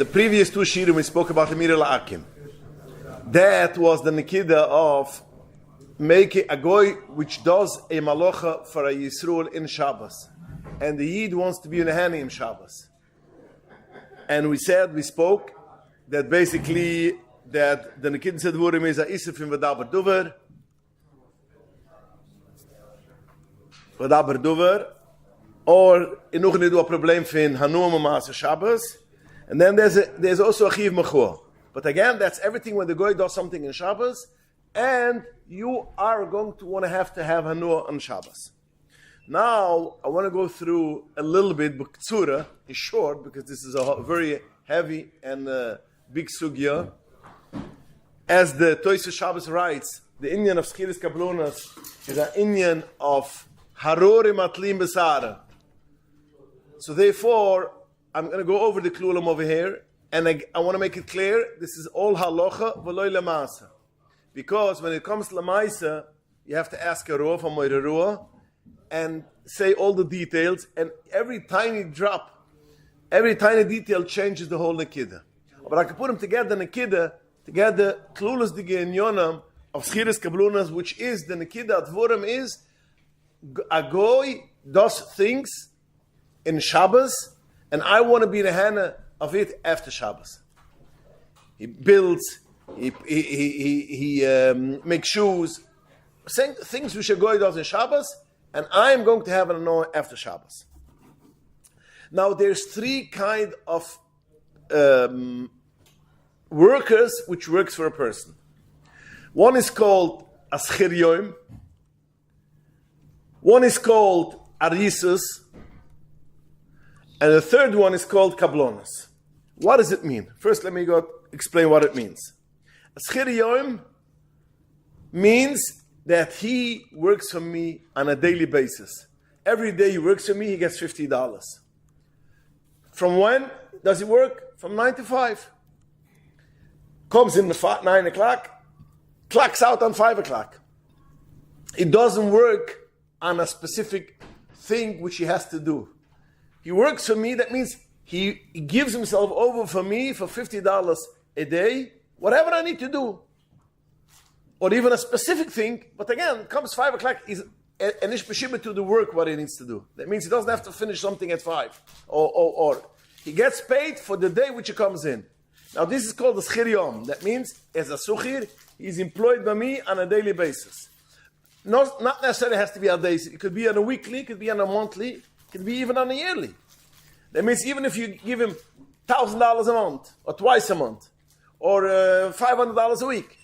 The previous two shiurim we spoke about the Mir La'akim. That was the Nikida of making a goy which does a malacha for a Yisroel in Shabbos. And the Yid wants to be in a Hani in Shabbos. And we spoke, that basically, that the Nikida Sedvurim is a Isif in V'daber Duver, or in Uchni do a problem fin Hanum Maas Shabbos. And then there's also a Chiv Mechor. But again, that's everything when the Goy does something in Shabbos, and you are going to want to have Hanua on Shabbos. Now, I want to go through a little bit, but Tzura is short, because this is a very heavy and big sugya. As the Toysa Shabbos writes, the Indian of Schiris Kablunas is an Indian of Harori Matlim Besara. So therefore, I'm going to go over the klulam over here, and I want to make it clear, this is all halacha v'loy lemasa. Because when it comes to lemaisa, you have to ask a ruah from a ruah, and say all the details, and every tiny drop, every tiny detail changes the whole nekida. But I can put them together, nekida, together, klulas digenyonam of schiris kablunas, which is the nekida advorim is, a goy does things in Shabbos, and I want to be the Hannah of it after Shabbos. He builds, he makes shoes, things which a goy does in Shabbos, and I am going to have an anoah after Shabbos. Now there's three kind of workers which works for a person. One is called a schir, one is called arisus, and the third one is called kablonas. What does it mean? First, let me go explain what it means. A schir means that he works for me on a daily basis. Every day he works for me, he gets $50. From when does he work? From 9 to 5. Comes in the 9 o'clock, clocks out on 5 o'clock. He doesn't work on a specific thing which he has to do. He works for me, that means he gives himself over for me for $50 a day, whatever I need to do. Or even a specific thing, but again, it comes 5 o'clock, he's an ishbashibah to the work what he needs to do. That means he doesn't have to finish something at 5. Or he gets paid for the day which he comes in. Now this is called the schir yom. That means, as a suchir, he's employed by me on a daily basis. Not necessarily has to be a day. It could be on a weekly, it could be on a monthly, it could be even on a yearly. That means even if you give him $1,000 a month, or twice a month, or $500 a week,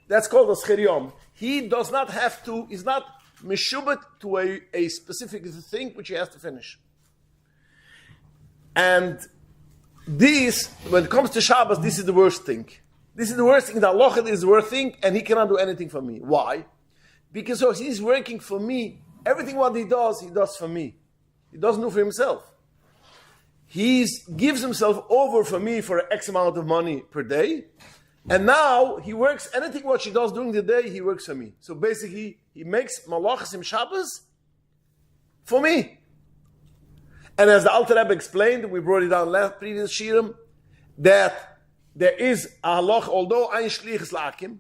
that's called a schir yom. He does not have to, he's not meshubet to a specific thing which he has to finish. And this, when it comes to Shabbos, this is the worst thing. This is the worst thing. The halacha is the worst thing, and he cannot do anything for me. Why? Because so he's working for me. Everything what he does for me. He doesn't do for himself. He gives himself over for me for X amount of money per day. And now he works, anything what she does during the day, he works for me. So basically, he makes malachas in Shabbos for me. And as the Alter Rebbe explained, we brought it down last previous shiurim, that there is a halach, although ein shlich is lakim,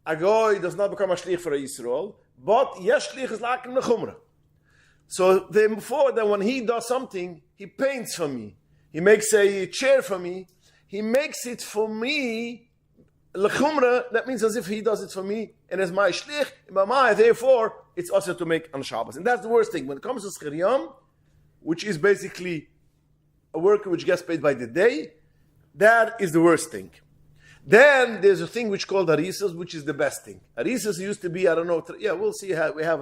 a goy does not become a shlich for a Yisrael, but yes shlich is lakim nechumra. So therefore, that when he does something, he paints for me, he makes a chair for me, he makes it for me, lechumra, that means as if he does it for me, and as my shlich, therefore, it's also to make on Shabbos. And that's the worst thing. When it comes to schir yom, which is basically a worker which gets paid by the day, that is the worst thing. Then there's a thing which called harisas, which is the best thing. Harisas used to be, I don't know, we'll see how we have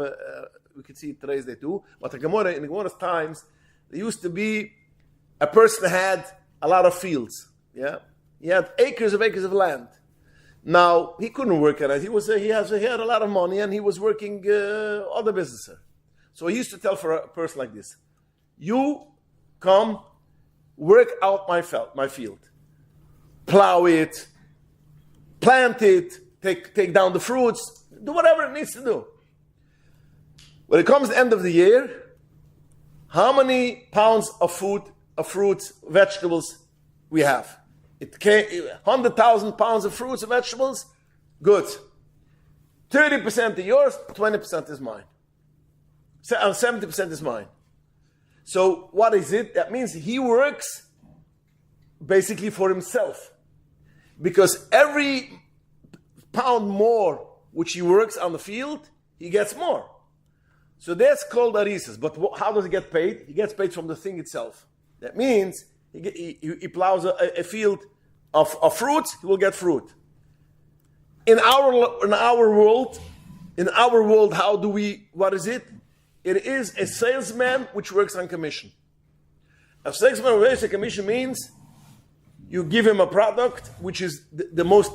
we can see it today's day too, but in the Gemara's times, there used to be a person had a lot of fields. Yeah, he had acres of land. Now he couldn't work at it. He had a lot of money, and he was working other businesses. So he used to tell for a person like this: you come, work out my field, plow it, plant it, take down the fruits, do whatever it needs to do. When it comes to the end of the year, how many pounds of food, of fruits, vegetables we have? It came 100,000 pounds of fruits and vegetables. Good. 30% is yours, 20% is mine. 70% is mine. So what is it? That means he works basically for himself. Because every pound more which he works on the field, he gets more. So that's called arisas. But how does he get paid? He gets paid from the thing itself. That means he plows a field of fruits, he will get fruit. In our world, what is it? It is a salesman which works on commission. A salesman who works on commission means you give him a product, which is the most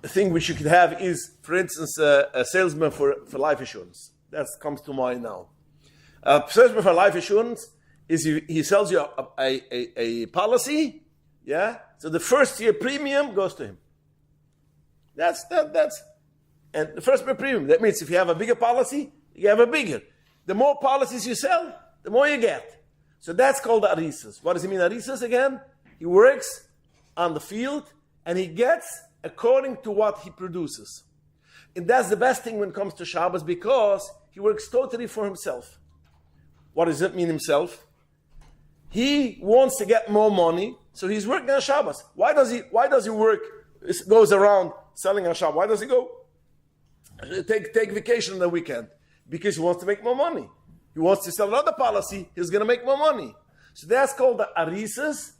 thing which you could have is, for instance, a salesman for life insurance. That comes to mind now. A salesman for life insurance is he sells you a policy, yeah? So the first year premium goes to him. That's and the first year premium. That means if you have a bigger policy, you have a bigger. The more policies you sell, the more you get. So that's called arisas. What does it mean, arisas again? He works on the field and he gets according to what he produces. And that's the best thing when it comes to Shabbos because he works totally for himself. What does it mean himself? He wants to get more money, so he's working on Shabbos. Why does he work, goes around selling on Shabbos? Why does he go take vacation on the weekend? Because he wants to make more money. He wants to sell another policy, he's going to make more money. So that's called the arisas,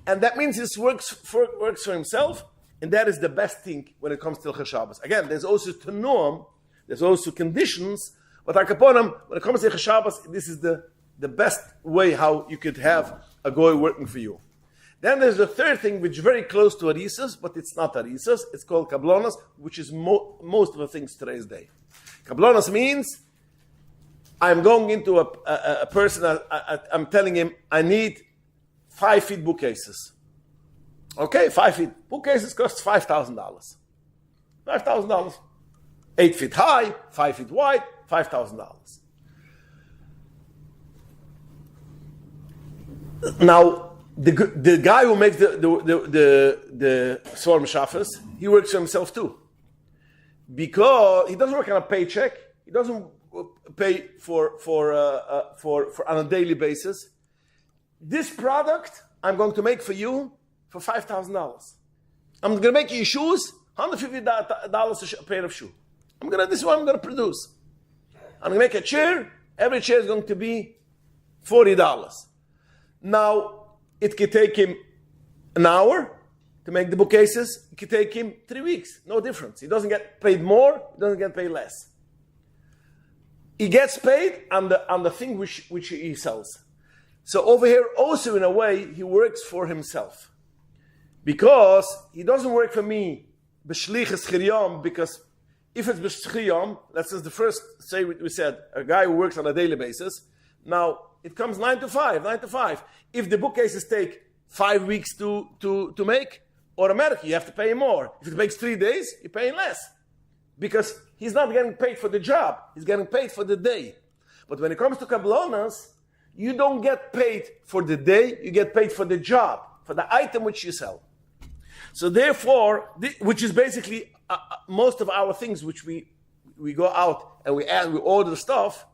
and that means he works for himself, and that is the best thing when it comes to Hilchos Shabbos. Again, there's also tenuim, there's also conditions, but akaponim, when it comes to Hilchos Shabbos, this is the best way how you could have a goy working for you. Then there's the third thing, which is very close to arisas, but it's not arisas. It's called kablonas, which is most of the things today's day. Kablonas means I'm going into a person, I'm telling him, I need 5 feet bookcases. Okay, 5 feet. Bookcases cost $5,000. $5,000. 8 feet high, 5 feet wide, $5,000. Now, the guy who makes the Swarm Shafas, he works for himself too. Because he doesn't work on a paycheck. He doesn't pay for on a daily basis. This product I'm going to make for you for $5,000. I'm going to make you shoes, $150 a pair of shoes. This is what I'm going to produce. I'm going to make a chair. Every chair is going to be $40. Now, it could take him an hour to make the bookcases. It could take him 3 weeks. No difference. He doesn't get paid more. He doesn't get paid less. He gets paid on the thing which he sells. So over here, also in a way, he works for himself. Because he doesn't work for me, b'shlichus chiriyom, because if it's b'shlichus, let's say the first, say we said, a guy who works on a daily basis, now it comes 9 to 5. If the bookcases take 5 weeks to make, automatically you have to pay him more. If it takes 3 days, you pay him less. Because he's not getting paid for the job, he's getting paid for the day. But when it comes to kablonas, you don't get paid for the day, you get paid for the job, for the item which you sell. So therefore, which is basically most of our things which we go out and we order stuff,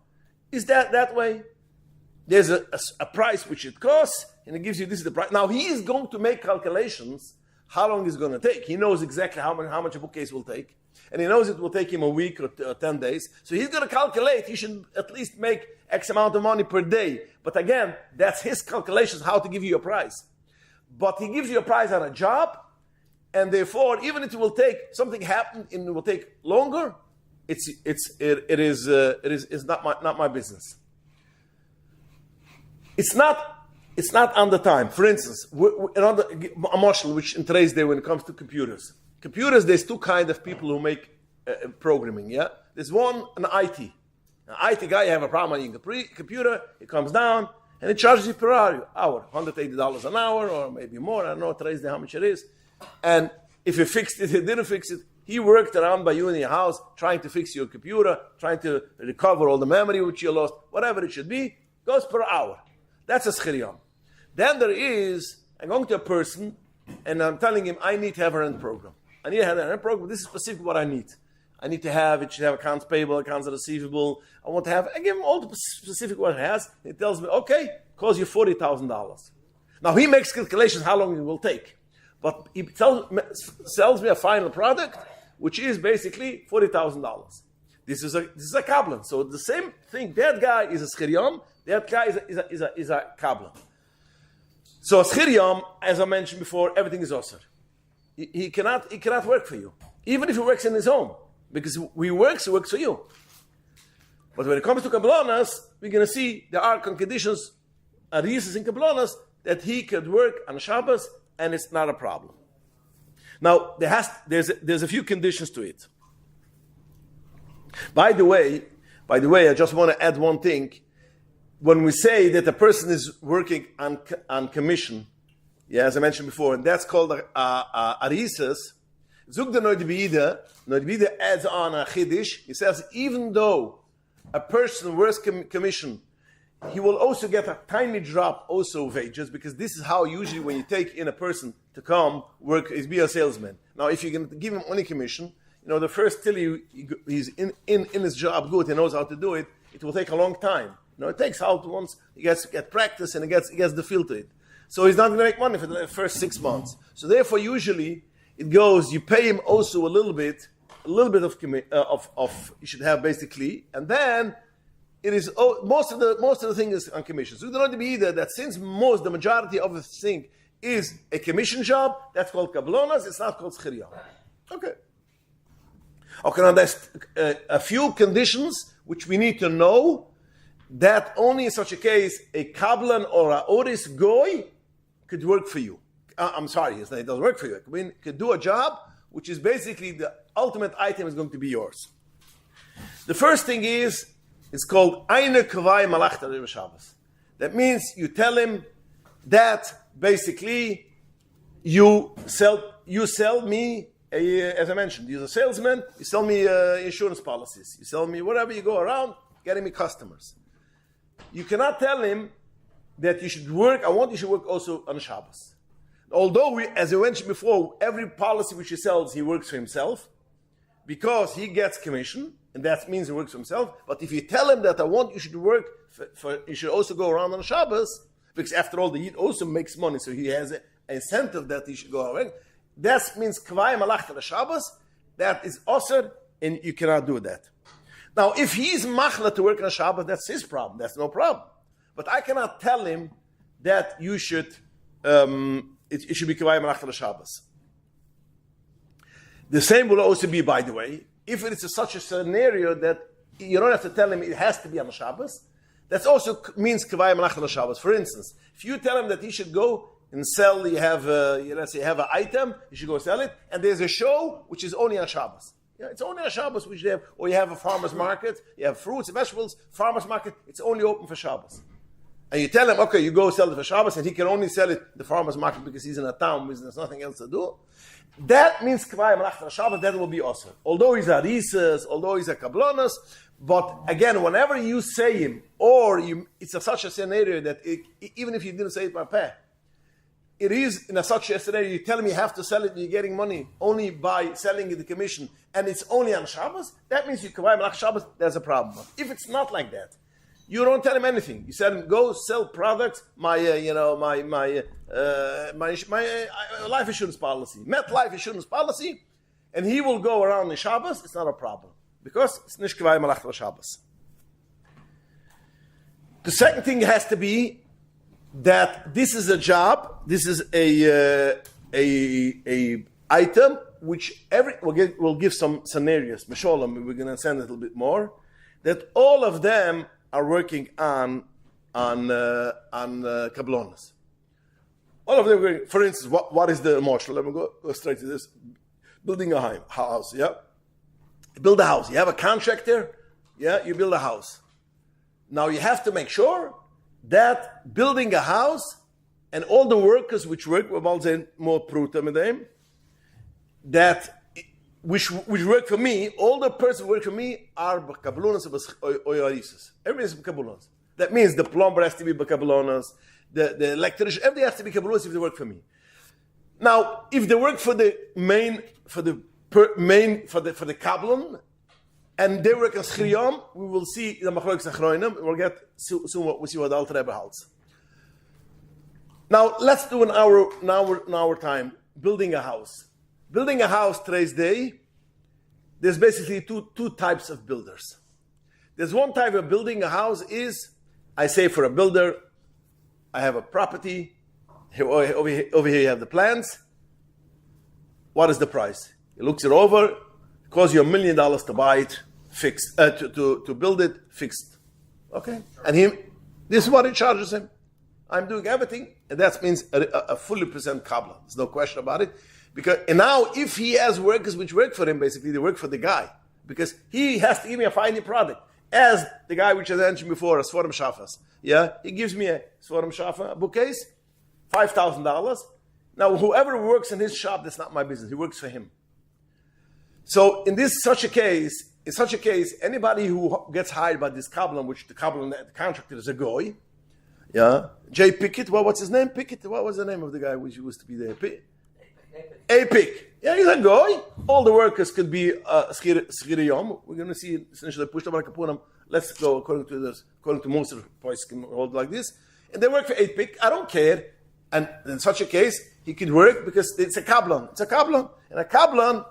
is that way. There's a price which it costs, and it gives you this is the price. Now he is going to make calculations how long it's going to take. He knows exactly how much a bookcase will take, and he knows it will take him a week or 10 days. So he's going to calculate. He should at least make X amount of money per day. But again, that's his calculations how to give you a price. But he gives you a price on a job, and therefore, even if it will take something happen and it will take longer, it is not my business. It's not on the time. For instance, another a marshal, which in today's day when it comes to computers, there's 2 kinds of people who make programming. Yeah, there's one an IT. An IT guy, you have a problem on your computer, it comes down and it charges you per hour, $180 an hour or maybe more. I don't know today's day how much it is. And if you fixed it, he didn't fix it. He worked around by you in your house trying to fix your computer, trying to recover all the memory which you lost, whatever it should be, goes per hour. That's a schiriyam. Then there is, I'm going to a person and I'm telling him I need to have a rent program. I need to have a rent program. This is specifically what I need. I need to have, it should have accounts payable, accounts receivable. I want to have, I give him all the specific what it has. He tells me, okay, costs you $40,000. Now he makes calculations how long it will take. But he sells me a final product, which is basically $40,000. This is a kablan. So the same thing, that guy is a schirion, that guy is a kablan. So a schirion, as I mentioned before, everything is osir. He cannot work for you. Even if he works in his home. Because he works for you. But when it comes to kablanas, we're going to see there are conditions, arises in kablanas, that he could work on Shabbos, and it's not a problem. Now, there's a few conditions to it. By the way, I just want to add one thing. When we say that a person is working on commission, as I mentioned before, and that's called arises. Zug the Noidbide adds on a chiddush. He says, even though a person works commission, he will also get a tiny drop also of wages, because this is how usually when you take in a person to come work, is be a salesman. Now, if you're going to give him only commission, the first till he's in his job good, he knows how to do it, it will take a long time. It takes out once he gets practice and he gets the feel to it. So he's not going to make money for the first 6 months. So therefore, usually it goes, you pay him also a little bit of you should have basically, and then it is most of the thing is on commission. So you don't be either that since the majority of the thing is a commission job, that's called kablonas, it's not called schirion. Okay, now there's a few conditions which we need to know, that only in such a case a kablan or a oris goy could work for you. I'm sorry, it doesn't work for you. I mean, could do a job which is basically the ultimate item is going to be yours. The first thing is, it's called Eine Kvai Malachta Shabbos. That means you tell him that basically you sell me, as I mentioned, you're a salesman, you sell me insurance policies, you sell me whatever, you go around getting me customers. You cannot tell him that you should work, you should work also on Shabbos. Although, as I mentioned before, every policy which he sells, he works for himself, because he gets commission, and that means he works for himself. But if you tell him that you should work you should also go around on Shabbos, because after all, the Yid also makes money, so he has an incentive that he should go around. That means kvai malachta Shabbos. That is osir, and you cannot do that. Now, if he's machla to work on Shabbos, that's his problem. That's no problem. But I cannot tell him that you should. It should be kvai malachta Shabbos. The same will also be, by the way, if it is such a scenario that you don't have to tell him it has to be on Shabbos, that also means kvai malachta Shabbos. For instance, if you tell him that he should go and sell, let's say you have an item, you should go sell it, and there's a show which is only on Shabbos. It's only on Shabbos which they have, or you have a farmer's market, you have fruits and vegetables, farmer's market, it's only open for Shabbos. And you tell him, okay, you go sell it for Shabbos, and he can only sell it the farmer's market because he's in a town where there's nothing else to do. That means kvai malachta Shabbos, that will be awesome. Although he's a risas, although he's a kablonas, but again, whenever you say him, it's such a scenario that even if you didn't say it by peh, it is in such a scenario, you tell him you have to sell it, you're getting money only by selling the commission, and it's only on Shabbos, that means you kvai malachta Shabbos, there's a problem. But if it's not like that, you don't tell him anything. You tell him, go sell products, my life insurance policy, Met life insurance policy, and he will go around in Shabbos, it's not a problem. Because it's nish kvai malachta Shabbos. The second thing has to be that this is a job, this is a item which we'll give some scenarios. Mesholem, we're going to send a little bit more. That all of them are working on kablonas. All of them are working. For instance, what is the marshal? Let me go straight to this. Building a house, yeah? Build a house. You have a contractor, yeah? You build a house. Now you have to make sure that building a house and all the workers which work, more pruta with them, that which work for me, all the persons who work for me are b'kablonas or yarisas. Everything is b'kablonas. That means the plumber has to be b'kablonas, the electrician, everything has to be kablonas if they work for me. Now, if they work for the kablan, and they work as chiyam, we will see the machlokes achronim. We'll get soon. We'll see what the Alter Rebbe holds. Now, let's do an hour time building a house. Building a house today's day. There's basically two types of builders. There's one type of building a house is, I say for a builder, I have a property. Over here you have the plans. What is the price? He looks it over. It costs you $1 million to buy it, fixed, to build it, fixed. Okay? And this is what it charges him. I'm doing everything, and that means a fully present kabbalah. There's no question about it. And now, if he has workers which work for him, basically, they work for the guy. Because he has to give me a final product. As the guy which I mentioned before, a Svarim Shafas. Yeah? He gives me a Svarim Shafa bookcase, $5,000. Now, whoever works in his shop, that's not my business. He works for him. So, in such a case, anybody who gets hired by this kabbalah, which the contractor is a goy, yeah, Jay Pickett, what's his name? Pickett, what was the name of the guy which used to be there? Pick. Yeah, he's a goy. All the workers could be schiriyom. We're going to see essentially pushed up like a punim. Let's go according to most of the points can hold like this. And they work for Pick. I don't care. And in such a case, he could work because it's a kablan. It's a kablan. And a kablan,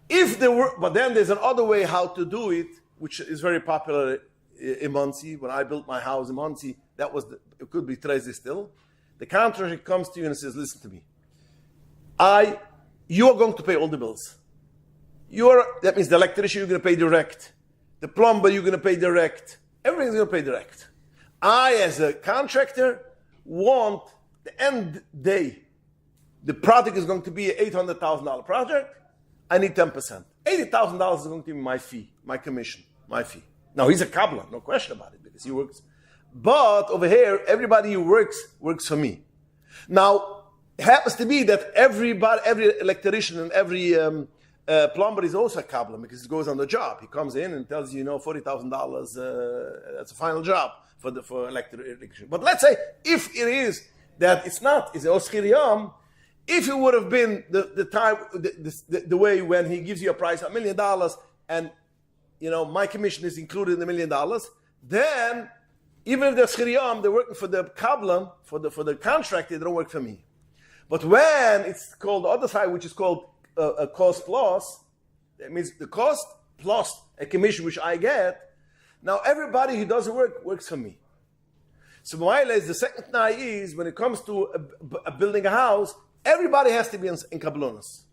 if they work, but then there's another way how to do it, which is very popular in Monsey. When I built my house in Monsey, it could be Trezi still. The contractor comes to you and says, listen to me. You are going to pay all the bills. That means the electrician you're going to pay direct. The plumber you're going to pay direct. Everything's going to pay direct. I, as a contractor, want the end day. The project is going to be an $800,000 project. I need 10%. $80,000 is going to be my fee, my commission, my fee. Now, he's a kabbalah, no question about it, because he works. But over here, everybody who works for me. Now, it happens to be that every electrician and every plumber is also a kabbalah, because he goes on the job. He comes in and tells you, $40,000, that's a final job for electrician. But let's say, if it is that it's Oschiriyam, if it would have been the way when he gives you a price of $1 million, and my commission is included in the $1 million, then even if they're schiriyam, they're working for the kabbalah, for the contractor, they don't work for me. But when it's called the other side, which is called a cost plus, that means the cost plus a commission which I get. Now everybody who does the work works for me. So the second tnai is when it comes to building a house, everybody has to be in kablonos.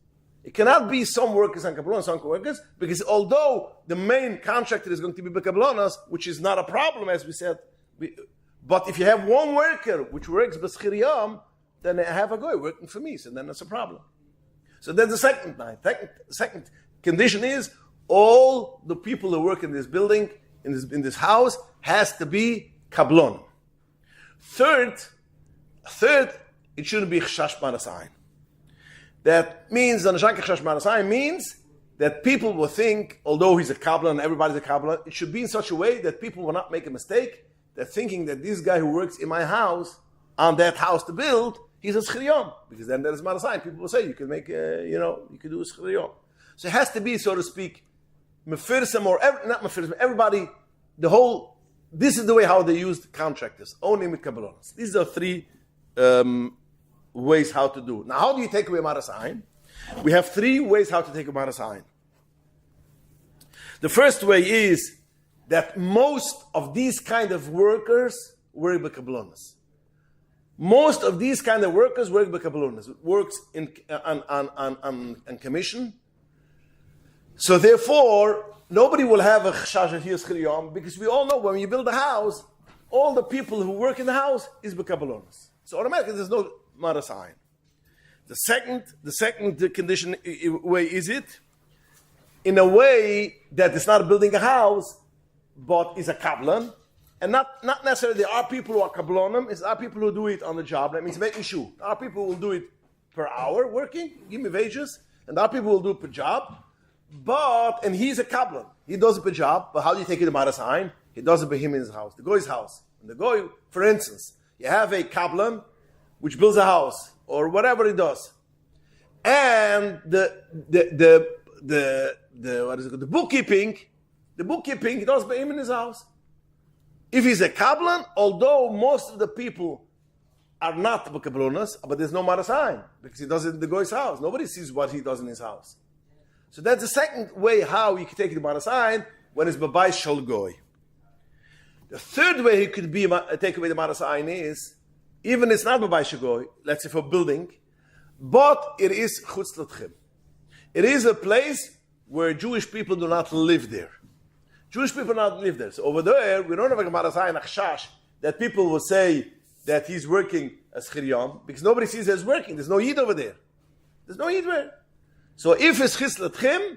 It cannot be some workers and kablonos, some workers, because although the main contractor is going to be kablonos, which is not a problem, as we said, but if you have one worker which works b'schiriyam, then I have a guy working for me, so then that's a problem. So then the second night. Second condition is all the people who work in this building, in this house, has to be kablon. Third, it shouldn't be chashash marasayin. That means means that people will think, although he's a kabbalah and everybody's a kabbalah, it should be in such a way that people will not make a mistake. They're thinking that this guy who works in my house, on that house to build, he's a schiriyom. Because then there is marasayin. People will say, you can make, you can do a schiriyom. So it has to be, so to speak, mefirsem or, not mefirsem, everybody, this is the way how they use contractors, only with kabbalos. These are three ways how to do. Now, how do you take away marasayin? We have three ways how to take away marasayin. The first way is that most of these kind of workers work by kabbalos. Most of these kind of workers work by kabbalos. It works on commission. So therefore, nobody will have a chashash of chiriyam, because we all know when you build a house, all the people who work in the house is by kabbalos. So automatically there's no marasayin. The second condition way is it in a way that it's not building a house, but is a kabbalan, and not necessarily there are people who are kabbalonim. It's our people who do it on the job. That means making sure. There are people who will do it per hour working, give me wages, and there are people who will do it per job. And he's a kabbalan. He does it per job, but how do you take it to marasayin? He does it by him in his house, the goy's house. And the goy, for instance, you have a kabbalan which builds a house, or whatever he does. and the what is it called? The bookkeeping he does by him in his house. If he's a kablan, although most of the people are not b'kablonas, but there's no marasayin because he does it in the goy's house. Nobody sees what he does in his house. So that's the second way how you can take the marasayin when it's b'bayis shel goy. The third way he could be take away the marasayin is even it's not b'bayis shel goy. Let's say for building, but it is chutz l'tchim. It is a place where Jewish people do not live there. Jewish people do not live there. So over there, we don't have a marasayin achshash that people will say that he's working as chiryam, because nobody sees that he's working. There's no yid over there. There's no yid there. So if it's chis l'tchim,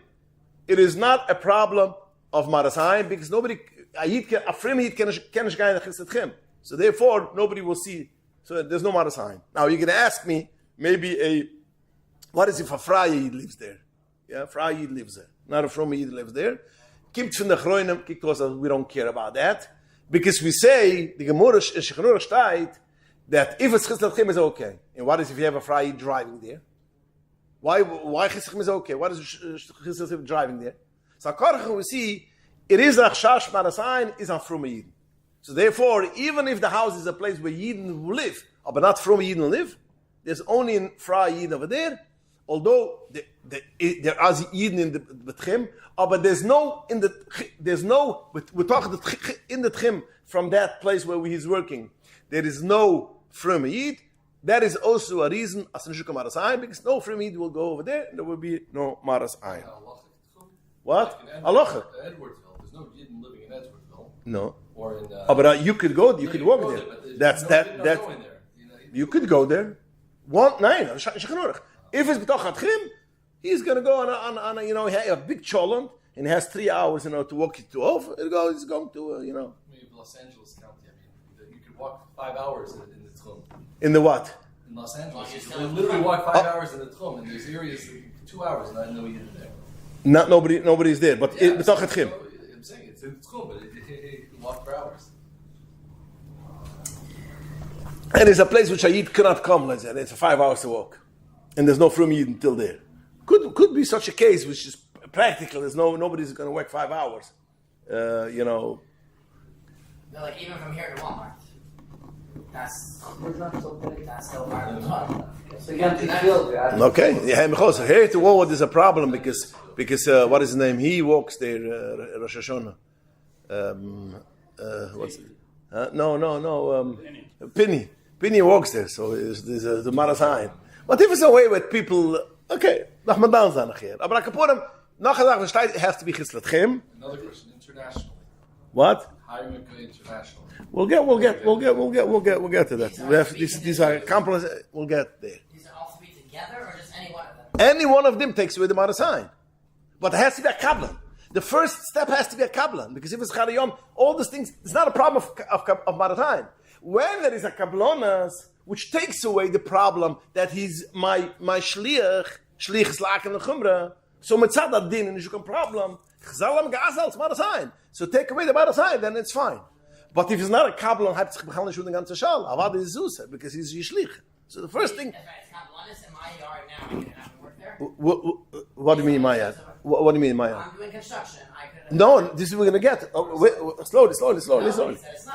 it is not a problem of marasayin, because nobody, a frim yid can shgai in chis l'tchim. So therefore, nobody will see. So there's no marasayin. Now you're going to ask me, maybe what is if a Fraya yid lives there? Yeah, Fraya yid lives there. Not a from yid lives there. Kimt from the chroinem, because we don't care about that. Because we say, the Gemara Shechonur shtayt, that if it's chis l'tchim is okay. And what is if you have a Fraya yid driving there? Why chis l'tchim is okay? What is chis l'tchim driving there? So according we see, it is a chash marasayin is on from yid. So therefore, even if the house is a place where yidden live, but not from yidden live, there's only in Fraya yid over there. Although there are yidden in the tchim, but there's no we're talking in the tchim from that place where he's working. There is no from yid. That is also a reason as neshukah maras ayin, because no from yid will go over there, and there will be no maras ayin. What? Halacha. Edwardsville. There's no yidden living in Edwardsville. No. Or in. But you could go. You could walk there. That's that. You could go there. If it's b'toch hatchim, he's going to go on a, a big cholent, and he has 3 hours, to walk it to over. He's going to, Maybe Los Angeles County. I mean, you could walk 5 hours in the tchum. In the what? In Los Angeles, you can literally walk 5 hours in the tchum, and there's areas 2 hours, and I know you did there. Not nobody's there, but b'toch hatchim. I'm saying it's in the tchum, but you can walk for hours. And it's a place which a yid cannot come. Let's say it's 5 hours to walk. And there's no from yid until there. Could be such a case which is practical. There's nobody's going to work 5 hours. No, like even from here to Walmart. That's so far. So again, okay. Yeah, here to Walmart is a problem because what is his name? He walks there. Rosh Hashanah. What's it? No. Penny walks there. So there's the marasayin. But if it's a way with people, okay, nach Madan zan nachher. Aber akapurim, nachher it has to be chis l'tchim. Another question, internationally. What? Hiring internationally. We'll get to that. We have these are compliments. We'll get there. These are all three together, or just any one of them? Any one of them takes away the marasayin, but it has to be a kablan. The first step has to be a kablan, because if it's chariyom, all these things, it's not a problem of marasayin. When there is a kablonas, which takes away the problem that he's my shliach is laken l'chumra. So mitzad adin and you problem. Chzalam ga'azal marasayin. So take away the marasayin, then it's fine. But if it's not a kablan, hat sich bechal nishu den ganzen shal. Avad is zusa because he's yishlich. So the first thing. If it's not bonus in my yard now, I can have to work there. What do you mean in my yard? What do you mean in my yard? I'm doing construction. No, this is what we're going to get. Slowly. No,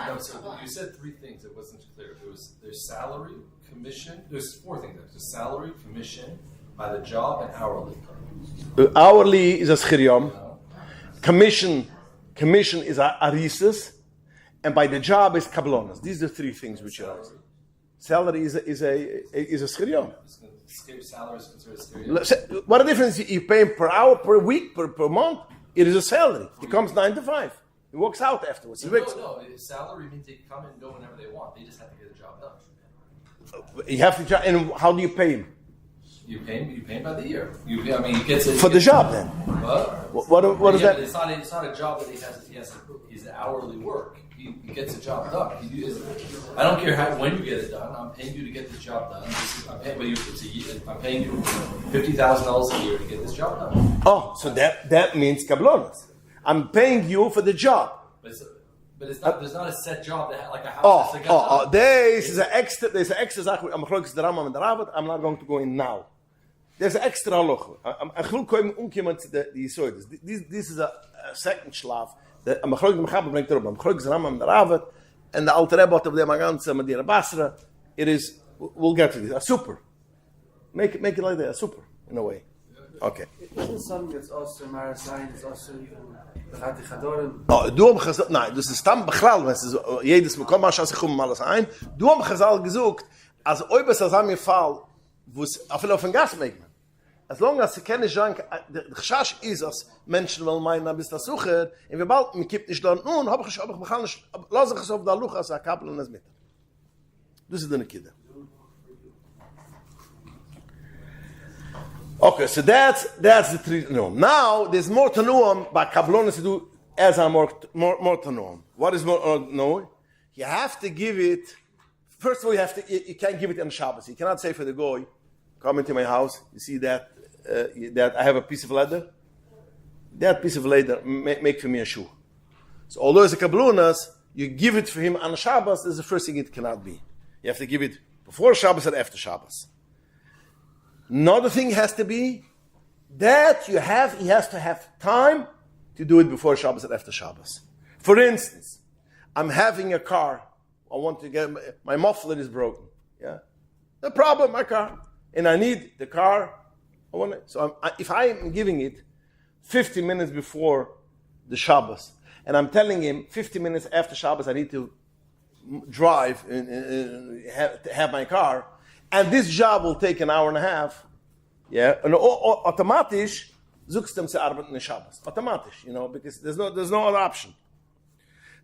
No, so you said 3 things. It wasn't clear. There's salary, commission. There's 4 things. There's salary, commission, by the job, and hourly. Hourly is a schiryam. Commission is a arisis, and by the job is kablonas. These are the 3 things which are. Salary is a schiryam. Salary is considered schiryam. What a difference you pay him per hour, per week, per month. It is a salary. He comes 9 to 5. He walks out afterwards. No. Salary means they come and go whenever they want. They just have to get the job done. You have to. And how do you pay him? You pay him by the year. He gets it for the job then. What is that? It's not a job that he has. He's hourly work. He gets the job done. I don't care when you get it done. I'm paying you to get the job done. I'm paying you $50,000 a year to get this job done. Oh, so that means kablonas. I'm paying you for the job. But it's not. There's not a set job like a house. There's an extra. I'm not going to go in now. There's an extra halacha. I will come umkommen to the Yisoides. This is a second shlaf. The Machlokes Mechaber bringt up. Machlokes Rambam Ravat and the Alter Rebbe of the Maganza Madira Basra. It is. We'll get to this. A super. Make it like that. A super in a way. Okay. Isn't some that's also Marasayan, it's also even Bechati Chadorim? Oh, du am Chazal, nein, das ist dann Bechlal, wenn es ist, jedes Mal, komm mal, schaß ich alles ein. Du am Chazal gesucht, als ob es an mir Fall, wo es auf den Gas machen. As long as sie keine Jank, der Chash ist, als Menschen wollen meinen, ein bisschen suchen, und wir bald, mir kippt nicht dann, nun, hab ich mich nicht, lass ich es auf der Luch, als ein Kappel und das mit. Das ist deine Kinder. Okay, so that's the three Tanuim. Now, there's more Tanuim, but Kabbalonis do as are more Tanuim. What is more no? You have to give it, first of all, you can't give it on Shabbos. You cannot say for the goy, come into my house, you see that I have a piece of leather? That piece of leather make for me a shoe. So although it's a Kabbalonis, you give it for him on Shabbos, is the first thing it cannot be. You have to give it before Shabbos and after Shabbos. Another thing has to be that he has to have time to do it before Shabbos and after Shabbos. For instance, I'm having a car. I want to get, my muffler is broken. Yeah? No problem, my car. And I need the car. If I am giving it 50 minutes before the Shabbos, and I'm telling him 50 minutes after Shabbos I need to drive and have my car, and this job will take an hour and a half, yeah, and automatisch suchst dem zu arbeiten in Shabbos. Automatisch, because there's no other option.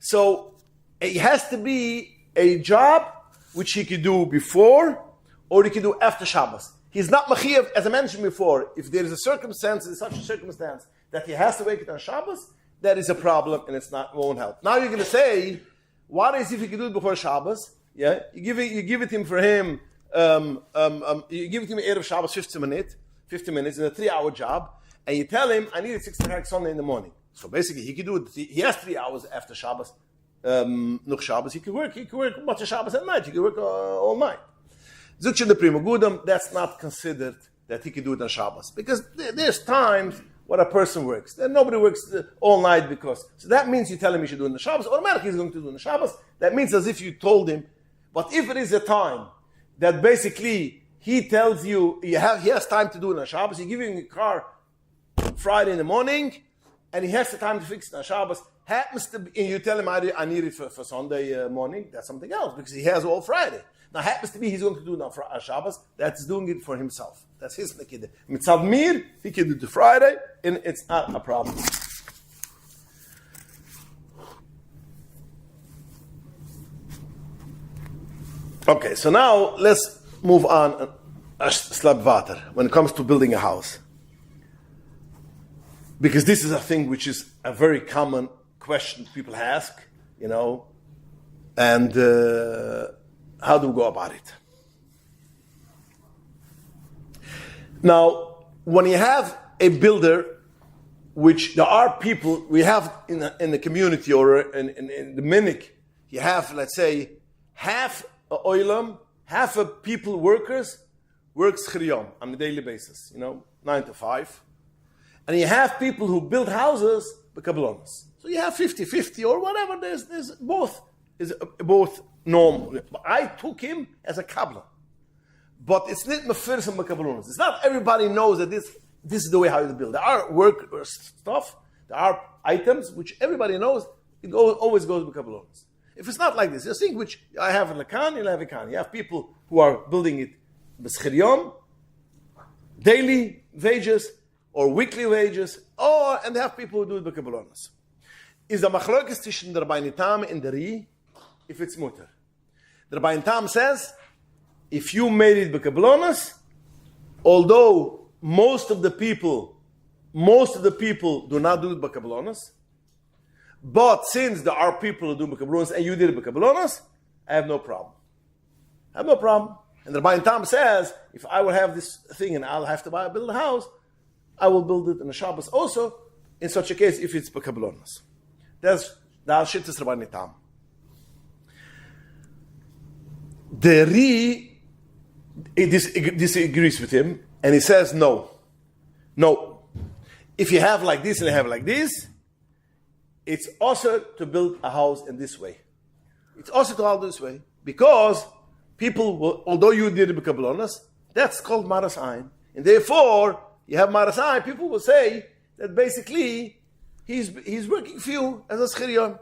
So it has to be a job which he could do before or he could do after Shabbos. He's not machiyev, as I mentioned before, if there is such a circumstance that he has to wake it on Shabbos, that is a problem and won't help. Now you're going to say, what is if he could do it before Shabbos? Yeah, you give it him for him. You give it him Erev Shabbos 50 minutes in a 3-hour job, and you tell him, I need it 6 o'clock Sunday in the morning. So basically, he can do it. He has 3 hours after Shabbos. Noch Shabbos, he can work much of Shabbos at night. He can work all night. Zukshin the Prima Gudam, that's not considered that he can do it on Shabbos, because there's times when a person works. Then nobody works all night because. So that means you tell him he should do it on the Shabbos. Automatically, he's going to do it on the Shabbos. That means as if you told him. But if it is a time that basically he tells you he has time to do it on Shabbos, you give him a car Friday in the morning, and he has the time to fix it on Shabbos, happens to be, and you tell him I need it for Sunday morning, that's something else, because he has all Friday. Now happens to be he's going to do it on Shabbos, that's doing it for himself. That's his nekide. Mitzav mir, he can do it Friday, and it's not a problem. Okay, so now let's move on a slab water when it comes to building a house. Because this is a thing which is a very common question people ask, and how do we go about it? Now, when you have a builder, which there are people, we have in the community or in the minik, you have, let's say, half a oilam, half of people, workers, works chiriyom on a daily basis, 9 to 5. And you have people who build houses, bekablonos. So you have 50-50 or whatever, there's both normal. I took him as a kabbalah. But it's not mefirsim and bekablonos. It's not everybody knows that this is the way how you build. There are work stuff, there are items which everybody knows, it always goes bekablonos. If it's not like this, you think which I have in Lakan, you'll have a Lakan. You have people who are building it b'schiriyom, daily wages, or weekly wages, and they have people who do it b'kabalonas. Is the machlokes zwischen der Rabbeinu Tam and the Ri, if it's mutter. The Rabbeinu Tam says, if you made it b'kabalonas, although most of the people do not do it b'kabalonas, but since there are people who do b'kabalonas and you did it b'kabalonas, I have no problem. And the Rabbeinu Tam says, if I will have this thing and I'll have to build a house, I will build it in a Shabbos also, in such a case, if it's b'kabalonas. That's the Shittas Rabbeinu Tam. The Ri disagrees with him, And he says, no. If you have like this and you have like this, it's also to build a house in this way. It's also to build this way. Because people will, although you did it b'kablonas, that's called maras ayin. And therefore, you have maras ayin, people will say that basically he's working for you as a schirion.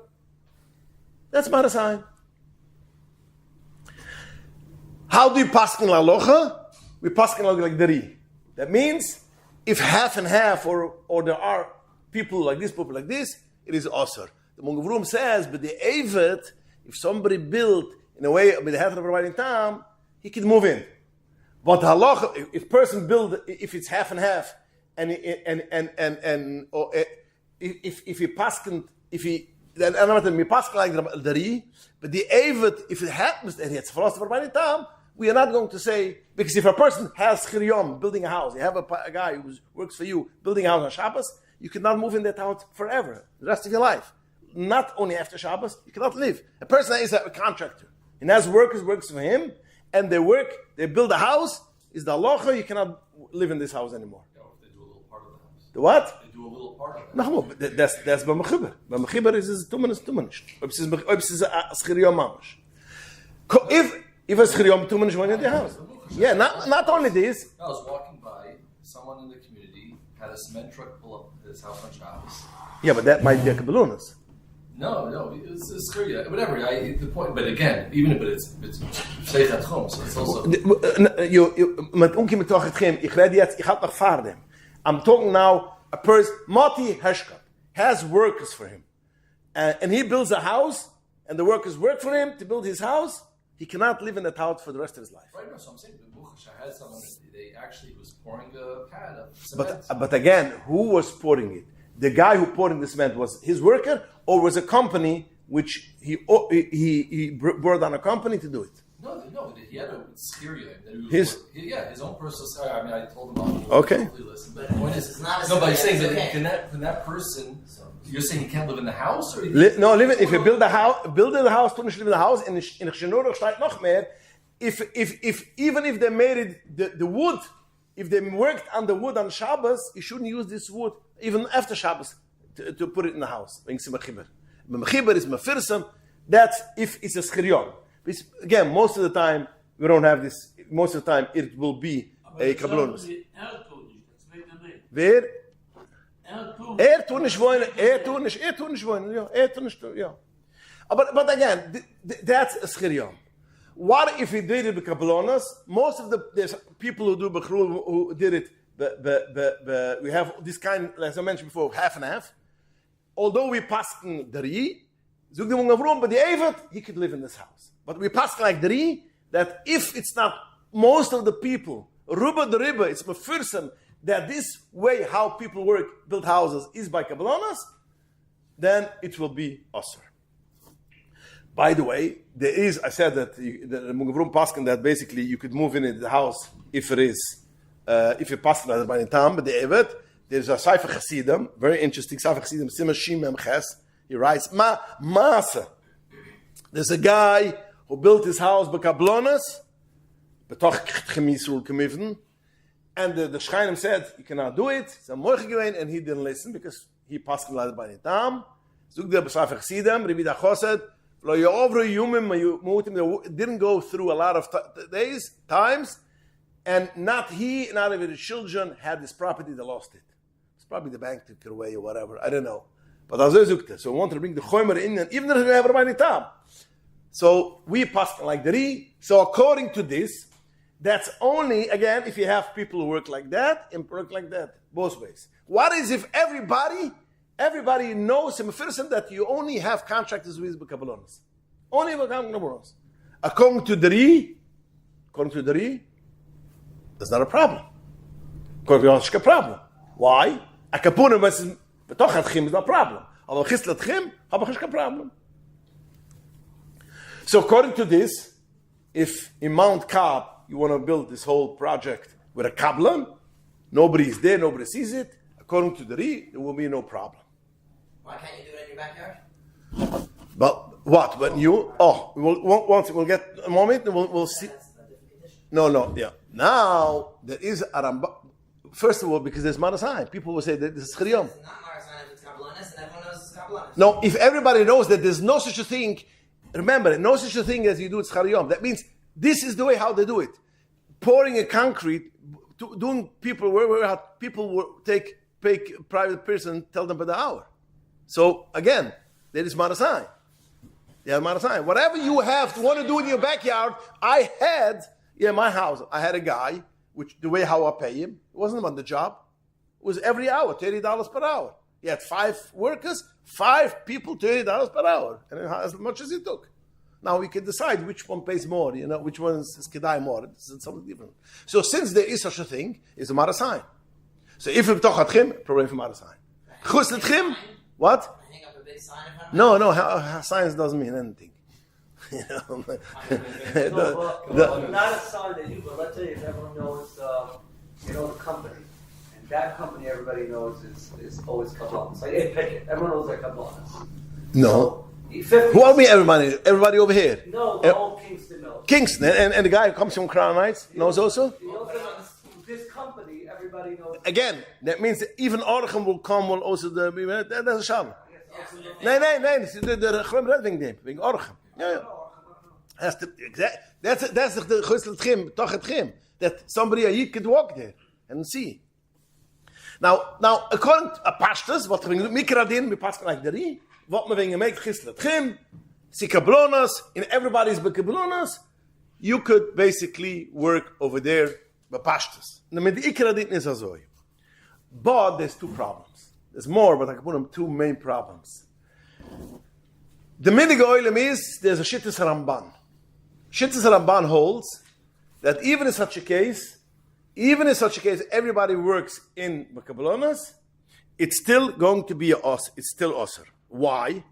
That's maras ayin. How do you paskin l'alocha? We paskin like dari. That means if half and half, or there are people like this, people like this, it is osir. The Mungavrum says, but the evet, if somebody built in a way with the half of providing time, he can move in. But halacha, if person build, if it's half and half, and or if he paskin, if he then another me paskin like the dari, but the evet, if it happens that it's for us to provide time, we are not going to say, because if a person has chiriyom, building a house, you have a guy who works for you building a house on Shabbos, you cannot move in that house forever, the rest of your life. Not only after Shabbos, you cannot live. A person is a contractor, and has workers works for him, and they build a house, is the halacha, you cannot live in this house anymore. No, if they do a little part of the house. The what? They do a little part of it. No, but that's b'mechiber. B'mechiber is tumanis. Ob es is a schiriyom mamash. If a schiriyom tumanis went in the house. Yeah, not only this. I was walking by, someone in the community had a cement truck pull up his house on Shabbos. Yeah, but that might be a kabbalunas. No, it's a schiriyah, whatever. The point, but again, even if it's seichat chum, so it's also. Met unki mitoch etchem. Ich rede jetzt. Ich halt noch fahr dem. I'm talking now. A person, Mati Heshkat, has workers for him, and he builds a house, and the workers work for him to build his house. He cannot live in that house for the rest of his life. Right, no, so I'm saying, I had someone, they actually was pouring a pad of cement. But again, who was pouring it? The guy who poured in the cement was his worker, or was a company which he brought on a company to do it? No, he had a schiriyah. His own personal schiriyah. I mean, I told him about it. Okay. Listen, but the point is, it's not. No, but I'm saying that can that person? You're saying he can't live in the house, or no, live in. If you build a house, tun nicht live in the house. In Chenurach steht noch mehr. If even if they made it the wood, if they worked on the wood on Shabbos, you shouldn't use this wood even after Shabbos to put it in the house. Mechiber is mefirsam. That's if it's a schirion. Again, most of the time we don't have this. Most of the time it will be a kabbalonus. Where? Tun nicht wohnen. But again, that's a schirion. What if he did it with kabbalonus? Most of the people who do b'chrul who did it, we have this kind, as I mentioned before, half and half. Although we passed in dari, but the evet, he could live in this house. But we passed like dari, that if it's not most of the people, ruba the riba, it's mafirsan, that this way how people work, build houses, is by kabbalonus, then it will be asr. By the way, there is, I said that the Mungavrum Paskin that basically you could move in the house if it is, if you pass another by the time, but the Evet, there's a Sefer Chassidim, very interesting Sefer Chassidim, Sima Shim Mem Ches, he writes, Masa. There's a guy who built his house by Kablonas, betoch Chemisrul Kemivden, and the Shchainim said, you cannot do it, it's a Moich Gewein, and he didn't listen because he passed another by the time. Zug der Sefer Chassidim, Rabbi Dachoset, didn't go through a lot of times, and not he, not even his children had this property, they lost it. It's probably the bank took it away or whatever, I don't know. But so I want to bring the chomer in, and even if we have a time. So we pass like the so according to this, that's only, again, if you have people who work like that, and work like that, both ways. What is if everybody knows that you only have contractors with kabbalonus? Only with kabbalonus. According to the that's not a problem. According to the a problem. Why? A kapunim is not a problem. Aber chislatchim, have a problem. So according to this, if in Mount Kab you want to build this whole project with a kabbalan, nobody is there, nobody sees it. According to the there will be no problem. Why can't you do it in your backyard? But what? When you? We'll get a moment and we'll see. That's a different condition. No, yeah. Now, there is a Rambam. First of all, because there's Marasai. People will say that this is Chiriyom. It's not Marasai if it's Kabbalonist, and everyone knows it's Kabbalonist. No, if everybody knows that there's no such a thing, remember, no such a thing as you do it's Chiriyom. That means this is the way how they do it. Pouring a concrete, doing people where people will pay private person, tell them by the hour. So again, there is Marasai. They have Marasai. Whatever you have to want to do in your backyard, I had my house. I had a guy, which the way how I pay him, it wasn't on the job. It was every hour, $30 per hour. He had 5 workers, 5 people, $30 per hour, and as much as he took. Now we can decide which one pays more, which one is kedai more. This is something different. So since there is such a thing, it's a Marasai. So if you talk at him, problem for Marasai. Chus letchim, what? Hang up a big sign in front of No, science doesn't mean anything. Not a sign that you, but let's say if everyone knows, the company, and that company everybody knows is always Kabbalonist. Like hey, pick it. Everyone knows they're Kabbalonist. No. So, Who are we? Everybody over here. No, the whole Kingston knows. Kingston, and the guy who comes from Crown Heights knows also. This company, everybody knows. Again, that means that even Orchem will come, will also be that's a sham. Nee, the Chrom Red wegen Orchem. Yeah. That's the Chusel Tchim, Toch et Tchim. That somebody a yid could walk there and see. Now, according to Pashtas, what we mikradin, we pass like the Ri, what we wegen make Chusel Tchim, si kablonas, in everybody's bekablonas, you could basically work over there by Pashtas. Now, the ikradin is azoi. But there's 2 problems. There's more, but I can put them 2 main problems. The minig oilem is, there's a Shittas Ramban. Shittas Ramban holds that even in such a case, everybody works in Kabalonas, it's still going to be it's still osir. Why?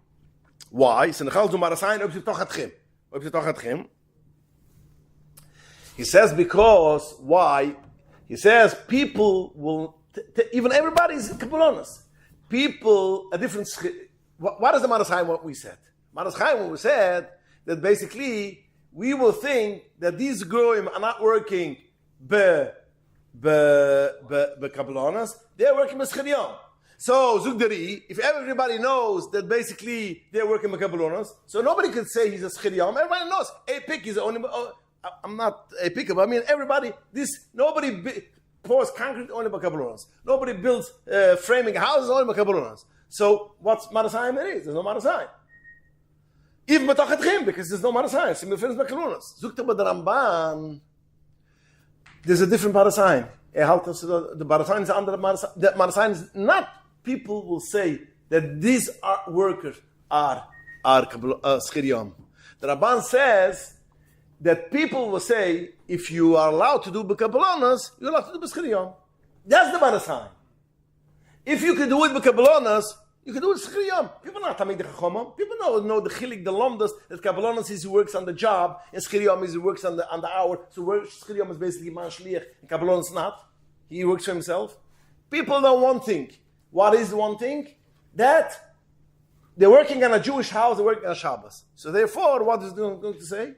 He says because, why? He says people will, even everybody is Kabalonas. People, a different, what is the Marasai what we said? Marasai we said that basically, we will think that these goyim are not working be kablonas, they're working with schiriyom. So Zugdari, if everybody knows that basically they're working with kablonas, so nobody could say he's a schiriyom. Everybody knows a pick is only. I'm not a picker, but I mean everybody. Nobody pours concrete only by kablonas. Nobody builds framing houses only by kablonas. So what's Marasayim it is? There's no Marasayim. Even Batachatchim, because there's no Marasayim. So we finish Bakalunas. Zukta the Ramban, there's a different Marasayim. The Marasayim is under Marasayim. The Marasayim is not, people will say that these workers are Schiriyom. The Ramban says that people will say, if you are allowed to do Bakalunas, you're allowed to do Schiriyom. That's the Marasayim. If you can do it Bakalunas, you can do it Schiriyom. People know Tamid Chachomam. People know the Chilik, the Lomdas, that Kabbalanus is who works on the job, and Schiriyom is who works on the hour. So Schiriyom is basically Man Shliach, and Kabbalanus not. He works for himself. People know one thing. What is one thing? That they're working on a Jewish house, they're working on Shabbos. So therefore, what is going to say?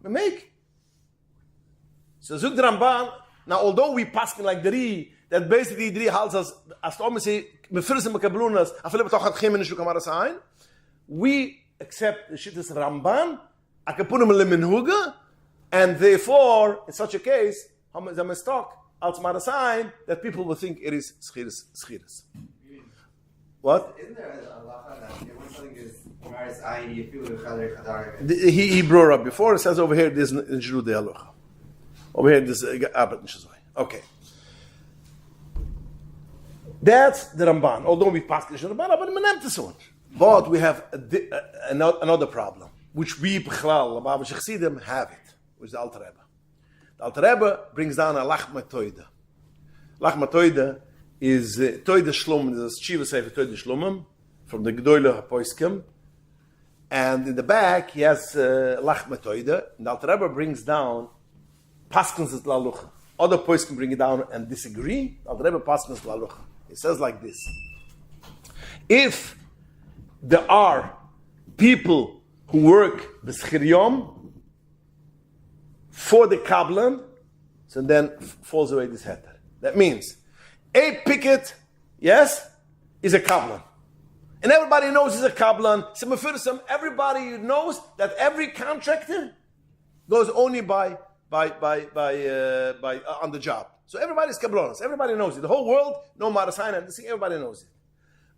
We make. So Zug Ramban, now although we pass like the Ri, that basically the Ri holds us, as Thomas say, we accept the Shittas Ramban, and therefore, in such a case, the stock als Marasayim, that people will think it is Schiris. What? Isn't there a halacha that when something is Marasayim, you feel the he brought up before, it says over here, there's in Jeru de halacha. Over here, there's Abed Nishazoi. Okay. That's the Ramban. Although we passed the Ramban, but we have another problem, which we Bechlal, Baba Shechsidim have it, which is the Alter Rebbe. The Alter Rebbe brings down a Lachma Toida. Lachma Toida is Toida Shlomim, there's Shiva Sefer Toida Shlomim, from the Gdoyle HaPoiskim, and in the back he has Lachma Toida, and the Alter Rebbe brings down Paskins Lalucha. Other Poiskim bring it down and disagree. The Alter Rebbe Paskins Lalucha. It says like this: if there are people who work b'schiriyom for the kablan, So then falls away this heter. That means a picket, yes, is a kablan. And everybody knows he's a kablan. So everybody knows that every contractor goes only by on the job. So everybody's kablanos. Everybody knows it. The whole world, no marasayin, and everybody knows it.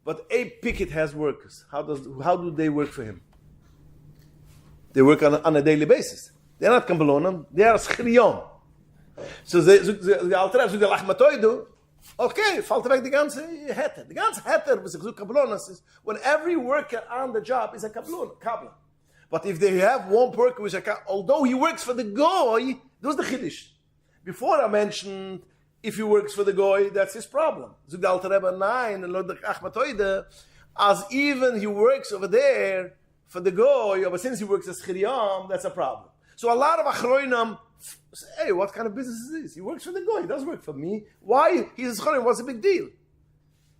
But a picket has workers. How do they work for him? They work on a daily basis. They're not kablanim. They are schriyon. So the Alter Rebbe lachmatoidu. Okay, fällt weg die ganze Heter. The ganze Heter, was so kablonas, is when every worker on the job is a kablan. But if they have one worker which although he works for the goy, that's the chiddush. Before I mentioned if he works for the goy, that's his problem. Zug the Alter Rebbe 9 and Lord Achmatoide, as even he works over there for the goy, but since he works as chiriyam, that's a problem. So a lot of achroinam say, hey, what kind of business is this? He works for the goy, he doesn't work for me. Why? He's a chronim, what's the big deal?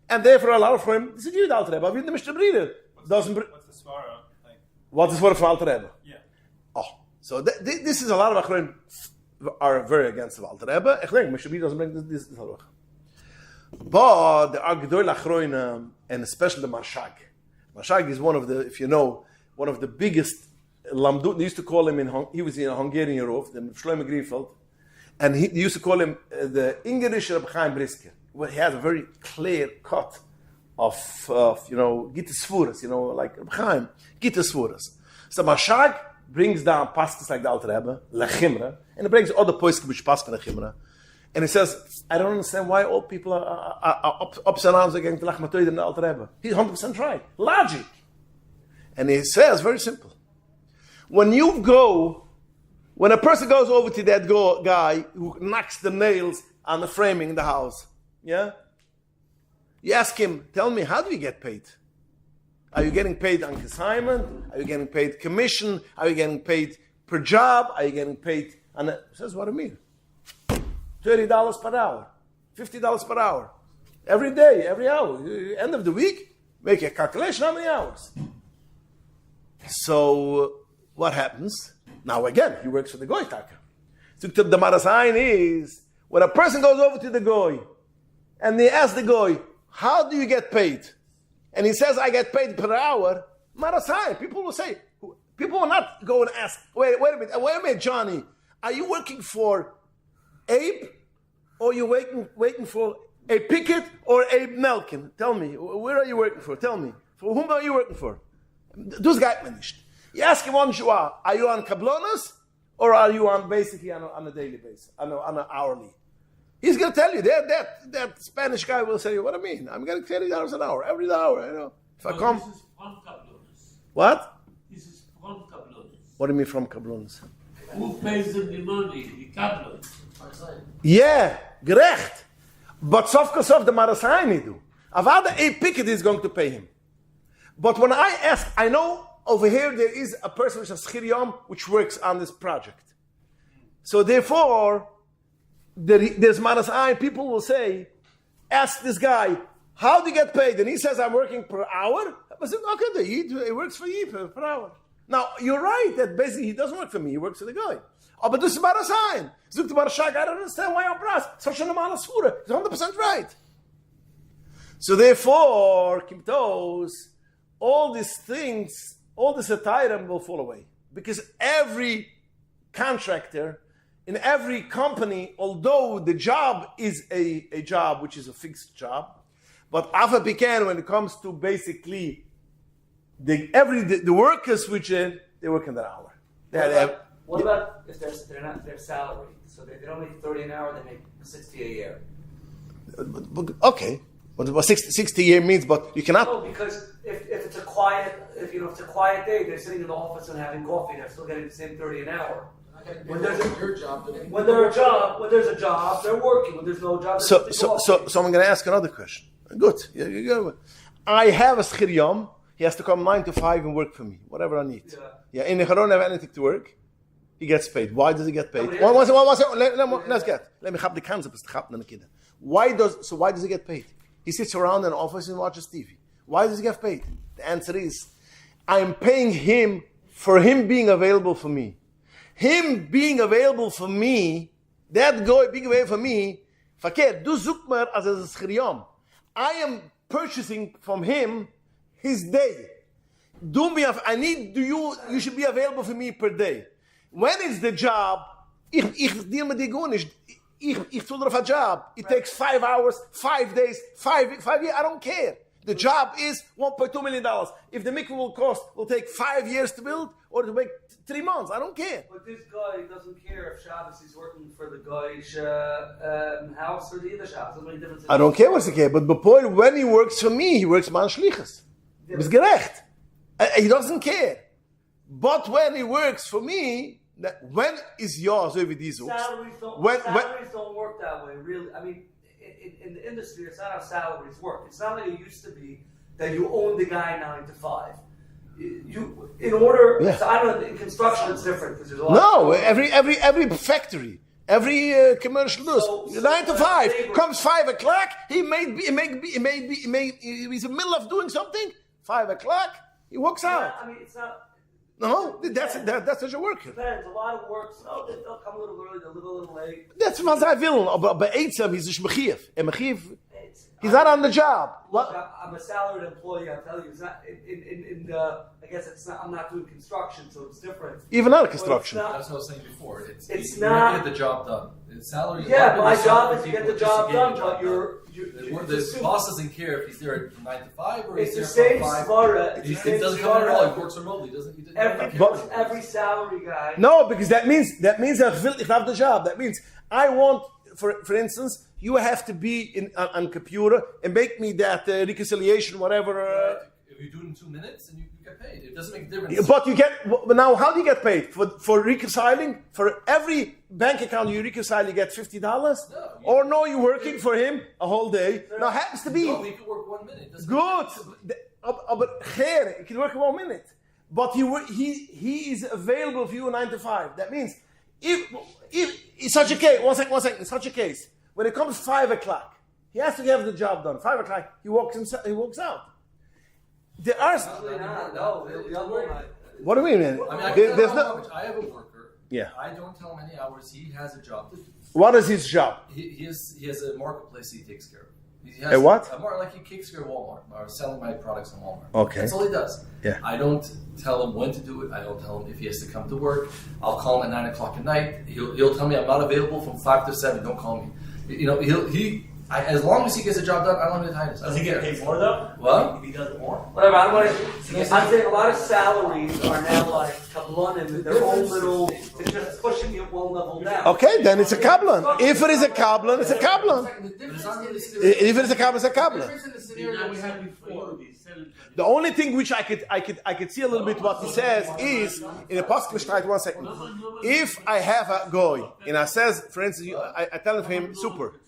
And therefore a lot of chronim disagree with Alter Rebbe. I've the Mishnah Breder. What's the svara? What is for Alter Rebbe? Yeah. Oh, so this is a lot of achronim are very against the Alter Rebbe. I think Mishnah Breder doesn't bring this halach. But there are Gdoli achronim, and especially the Marshag. Marshag is one of the, if you know, one of the biggest Lamdut. They used to call him he was in a Hungarian Rov, the Shlomo Griefeld, and they used to call him the English Reb Chaim Brisker. Well, he has a very clear cut of Gita Svuras, like Reb Chaim, Gita Svuras. So Marshag brings down paskas like the Alter Rebbe, Lechimra, and he brings other poskim which paskin Lechimra, and he says, I don't understand why all people are ups and downs against Lachmatoid and the Alter Rebbe. He's 100% right. Logic. And he says, very simple. When a person goes over to that guy who knocks the nails on the framing in the house, yeah? You ask him, tell me, how do you get paid? Are you getting paid on consignment? Are you getting paid commission? Are you getting paid per job? Are you getting paid on he says, what do you mean? $30 per hour, $50 per hour. Every day, every hour. End of the week, make a calculation how many hours. So what happens? Now again, he works for the goy taka. So the marasayin is, when a person goes over to the goy, and they ask the goy, how do you get paid? And he says, I get paid per hour. Marasayin, people will say, people will not go and ask, wait a minute, Johnny, are you working for Abe, or are you waiting for a Pickett or Abe Melkin? Tell me, where are you working for? Tell me, for whom are you working for? Dus geht man nicht. You ask him on Shua, are you on kablonas, or are you on basically on a daily basis, on an hourly? He's going to tell you, that Spanish guy will say, what do you mean? I'm getting $30 an hour, every hour, If I come... This is from kablonas. What? This is from kablonas. What do you mean from kablonas? Who pays them the money? The kablonas. Yeah, gerecht. But Sofkosov the Marasaini do. Avada a Pickett is going to pay him. But when I ask, I know over here there is a person which is Chiriyam which works on this project. So therefore, there's Marasayin, people will say, ask this guy, how do you get paid? And he says, I'm working per hour. I said, okay, he works for you per hour. Now, you're right that basically he doesn't work for me, he works for the guy. Oh, but this is Marasayin. Zuk the Marashag, I don't understand why you're brass. Such an amount of Sura. He's 100% right. So therefore, Kimtos, all these things, all this attire will fall away. Because every contractor, in every company, although the job is a job which is a fixed job, but Afa Pekan, when it comes to basically the workers which they work in their hour. What about if they're salaried? So they don't make 30 an hour, they make 60 a year. Okay. What 60 a year means, but you cannot. No, because if it's a quiet day, they're sitting in the office and having coffee, they're still getting the same 30 an hour. When there's a job, they're working. When there's no job, so I'm going to ask another question. Good. I have a schiriyam. He has to come 9 to 5 and work for me, whatever I need. Yeah. In the I don't have anything to work. He gets paid. Why does he get paid? Let me have the concept. Why does he get paid? He sits around in an office and watches TV. Why does he get paid? The answer is, I'm paying him for him being available for me. Him being available for me that guy big away from me, verkehrt, du sucht mir, als es Schirion. I am purchasing from him his day. You should be available for me per day. When it's the job, ich deal mit dir gar nicht. Ich tue auf a job. It takes 5 hours, 5 days, 5 years. I don't care. The job is $1.2 million. If the mikveh will take 5 years to build or to make 3 months, I don't care. But this guy doesn't care if Shabbos he's working for the guy's house or the other Shabbos. Doesn't make a difference. I don't care what's the case. But the point, when he works for me, he works man shlichus. It's gerecht. He doesn't care. But when he works for me, when is yours over these Salaries don't work that way, really. I mean, in the industry, it's not how salaries work. It's not like it used to be that you own the guy 9 to 5. So I don't know, in construction it's different because there's a lot. Every factory, every commercial does 9 to 5. Comes 5 o'clock. He's in the middle of doing something. 5 o'clock, he walks out. I mean, it's not. No, that's such a worker. Depends. A lot of work. So they'll come a little early, they'll leave a little late. That's what I will. But Eitzam, he's a mechiv. He's not on the job. Look, I'm a salaried employee. I'm telling you, it's not in the. I guess it's not. I'm not doing construction, so it's different. Even out of construction. That's what I was saying before. It's you're not. Get the job done. It's salary. Yeah, my job is to get the job done, but the boss doesn't care if he's there from 9 to 5 or it's he's the there same from 5. svara. He doesn't come at all. He works remotely. He doesn't Every salary guy. No, because that means I have the job. That means I want, for instance, you have to be on computer and make me that reconciliation, whatever. If you do it in 2 minutes, and you get paid. It doesn't make a difference. But now, how do you get paid for reconciling? For every bank account you reconcile, you get $50. No, you're working for him a whole day. Now happens to be. No, he could work 1 minute. Good. But he can work 1 minute. But he is available for you 9 to 5. That means if in such a case, one second, in such a case, when it comes 5 o'clock, he has to have the job done. 5 o'clock, he walks out. There are. What do you mean, man? I have a worker. Yeah. I don't tell him any hours. He has a job to do. What is his job? He has a marketplace he takes care of. He has what? Like he takes care of Walmart or selling my products on Walmart. Okay. That's all he does. Yeah. I don't tell him when to do it. I don't tell him if he has to come to work. I'll call him at 9 o'clock at night. He'll tell me I'm not available from 5 to 7. Don't call me. As long as he gets the job done, I don't need to. Does he get paid more though? What? If he does more? Whatever. I don't want to. I'm saying a lot of salaries are now like kablanim, their own little. It's just pushing you one level down. Okay, then it's a kablan. If it is a kablan, it's a kablan. If it is a kablan, it's a kablan. In the scenario we had before. The only thing which I could see a little bit what he says is in a Pasuk. 1 second. If I have a guy and I says, for instance, I tell him, super,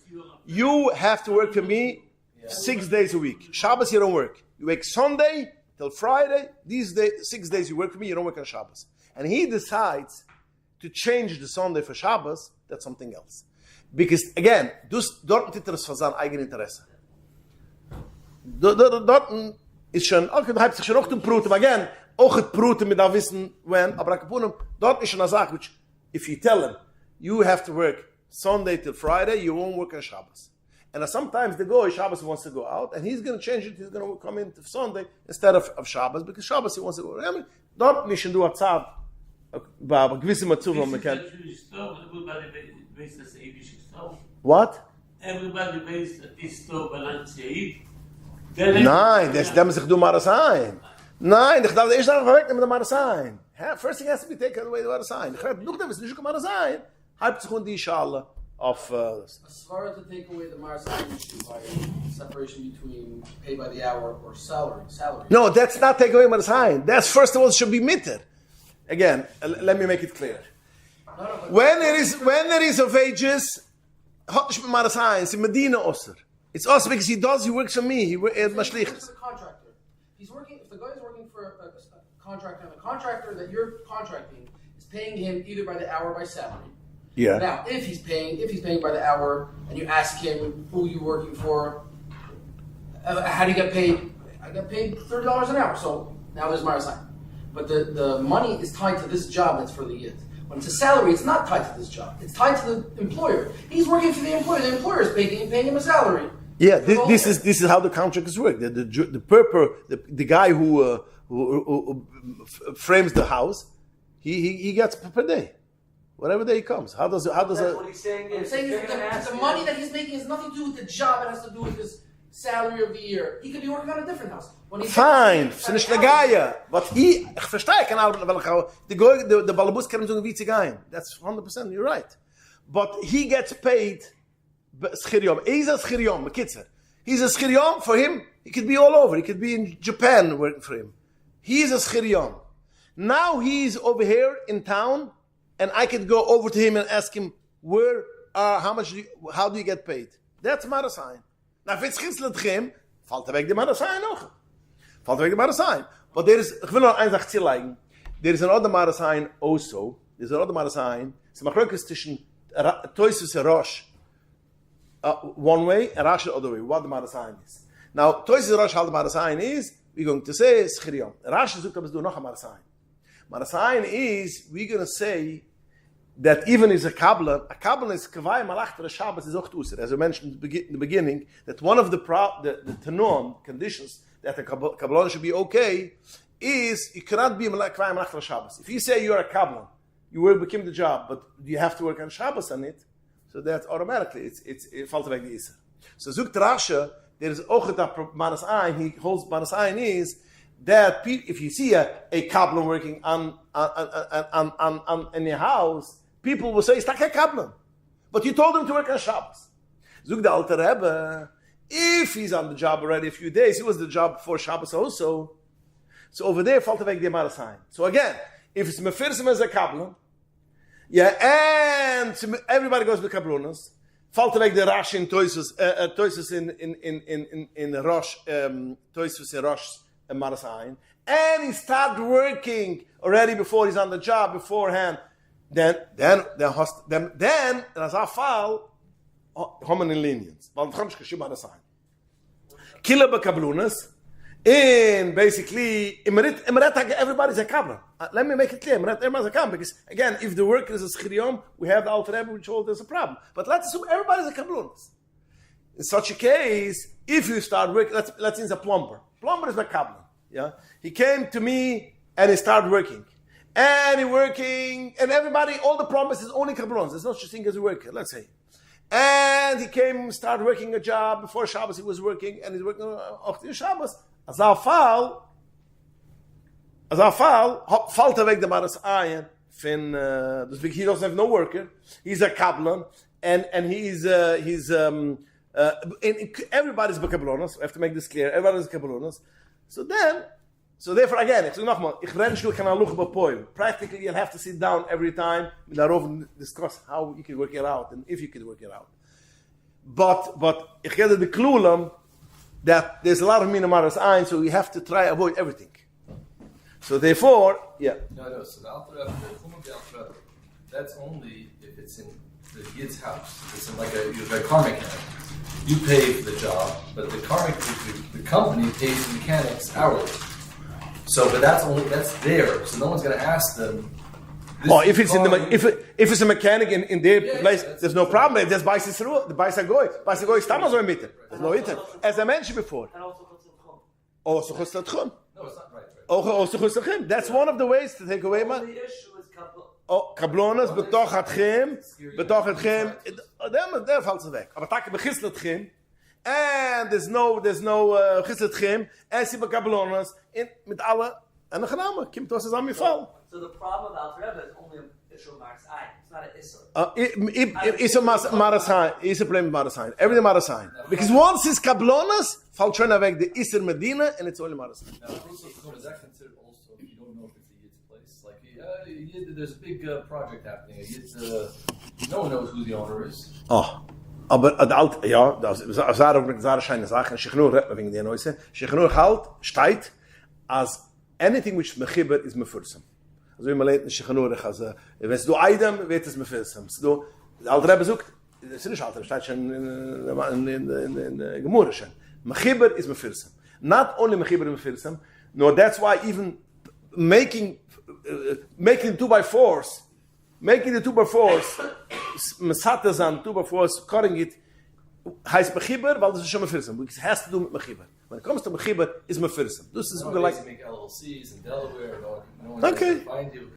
you have to work for me 6 days a week. Shabbos you don't work. You work Sunday till Friday. These 6 days you work for me. You don't work on Shabbos. And he decides to change the Sunday for Shabbos. That's something else. Because again, dort ist es für sein eigenes Interesse. Dort ist schon, okay, da hat sich schon auch den Brutem, again, auch het Brutem mit da wissen, when, aber Akapunem, dort ist schon eine Sache, which, if you tell him, you have to work Sunday till Friday, you won't work on Shabbos. And sometimes the guy, Shabbos wants to go out, and he's going to change it, he's going to come in to Sunday instead of Shabbos, because Shabbos he wants to go. I mean, dort nicht schon du a Zad, bei gewissen Matzuv, man kann. What? Everybody based at this store balance Nein, dem sich du Marasain. Nein, ich darf erst einmal verwechseln mit der Marasain. First thing has to be taken away the Marasain. Noch dem ist nicht Marasain. Halb Sekunde die Schale auf A svara to take away the Marasain issue by separation between pay by the hour or salary. No, that's not take away Marasain. That's first of all should be mitter. Again, let me make it clear. When there is of wages, hat nicht mit Marasain, it's in Medina Osser. It's also because he works for me. He works as a contractor. He's working. If the guy is working for a contractor, and the contractor that you're contracting is paying him either by the hour or by salary. Yeah. Now, if he's paying by the hour, and you ask him who you working for, how do you get paid? I get paid $30 an hour. So now there's my sign. But the money is tied to this job that's for the yid. When it's a salary, it's not tied to this job. It's tied to the employer. He's working for the employer. The employer is paying him a salary. Yeah, this is how the contracts work. The guy who frames the house, he gets per day, whatever day he comes. How does That's what he's saying I'm is, saying they're is gonna that ask the you- money that he's making has nothing to do with the job. It has to do with his salary of the year. He could be working on a different house. When he's Fine, finish the guy. But ich verstehe kein Arbeit, weil the Balabus kann so wie zu gehen. That's 100%, you're right. But he gets paid schiriom. He's a schiriom, bekitzer. He's a schiriom for him. He could be all over. He could be in Japan working for him. He's a schiriom. Now he's over here in town, and I could go over to him and ask him, how do you get paid? That's Marasain. Now if it's Chisletchem, falt weg the Marasain noch. Falt weg the Marasain. But there is, ich will noch eine Sache zilegen. There is another Marasain also. There's another Marasain. It's a machrokes zwischen Toisus and Rosh one way and Rashi the other way. What the Marasain is. Now, Toisus and Rosh, how the Marasain is, we're going to say Schirion. Rashi sagt, aber es do noch a Marasain. Marasain is, we're going to say that even is a Kabbalah is Kavai Malachter Shabbos is auch Tuser. As I mentioned in the beginning, that one of the Tanum conditions that a Kabbalah should be okay is you cannot be Kavai Malachter Shabbos. If you say you're a Kabbalah, you will become the job, but you have to work on Shabbos on it, so that's automatically, it falls back the Isser. So Zukt Rasha, there is auch that Manas Ein, he holds Manas Ein is that if you see a Kabbalah working on in your house, people will say, it's like a Kabbalah. But you told him to work on Shabbos. Zug the Alter Rebbe, if he's on the job already a few days, he was the job before Shabbos also. So over there, falt weg the Marasain. So again, if it's Mefirsim as a Kabbalah, and everybody goes with Kabbalas, falt weg the Rashi in Toisus in Rosh, Toisus in Rosh and Marasain, and he started working already before he's on the job beforehand. Then as a fall, hominin lenience. Weil the Chamish Kashim had a sign. Killer Bakablunas, in basically, everybody's a Kabbalah. Let me make it clear, everybody's a Kabbalah, because again, if the worker is a Schiriom, we have the Alter Rebbe, which holds there's a problem. But let's assume everybody's a Kabbalunas. In such a case, if you start working, let's say it's a plumber. Plumber is a Kabbalah. Yeah? He came to me and he started working. And he working, and everybody, all the promises, only Kabbalons. There's no such thing as a worker, let's say. And he started working a job, before Shabbos he was working, and he's working on Shabbos. As our fall, falt weg the Maras Ayin, he doesn't have no worker, he's a Kabbalon, and everybody's Kabbalonos, I have to make this clear, everybody's Kabbalonos. So therefore, again, practically you'll have to sit down every time and discuss how you can work it out and if you can work it out. But ich get the klulam that there's a lot of minamaras ein, so you have to try to avoid everything. So therefore, yeah. No, so the Alter Rebbe, that's only if it's in the Yid's house. It's in like a car mechanic. You pay for the job, but the company pays the mechanics hourly. So, but that's there. So no one's going to ask them. If it's if it's a mechanic in their place, there's no problem. There's Baisisru, the Baisagoy. Baisagoy is Tamazo in Mitte. There's no item. As I mentioned before. And also Chutz Chum. No, it's not right. Also Chutz. That's one of the ways to take away man. The issue is Kabbalah. Kablonas, betoch atchem. There falls it back. Aber tak bechisletchem. And there's no chisletchem. And si bekablonas in mit alle and the gename kimt us as am fall. So the problem with Alter Rebbe is only an issue of Maras Ein. It's not an issue. It's a Marasain. It's a problem with Marasain. Everything Marasain. Because once it's kablonas, falt schon weg the Isser Medina, and it's only Marasain. Now, is that considered also if you don't know if it's a Yid's place? Like, there's a big project happening. No one knows who the owner is. Aber das ist eine sehr schöne Sache. Shechnur wegen der Neuse. Shechnur halt steht as anything which mechiber is mefursam. Also wie man lernt in Shechnur, wenn du Eidem, wird es mefursam. So der Alter Rebbe sucht, das ist nicht Alter, steht schon in Gemurre schon. Mechiber is mefursam. Not only mechiber is mefursam, no, that's why even making 2 by 4s making the 2x4s, Mesatazan 2x4s, cutting it, heißt Mechiber, weil das ist schon Mefirsim. Because it has to do with Mechiber. When it comes to Mechiber, it's Mefirsim. This is Nowadays like... you make LLCs in Delaware, no one Okay. can find you.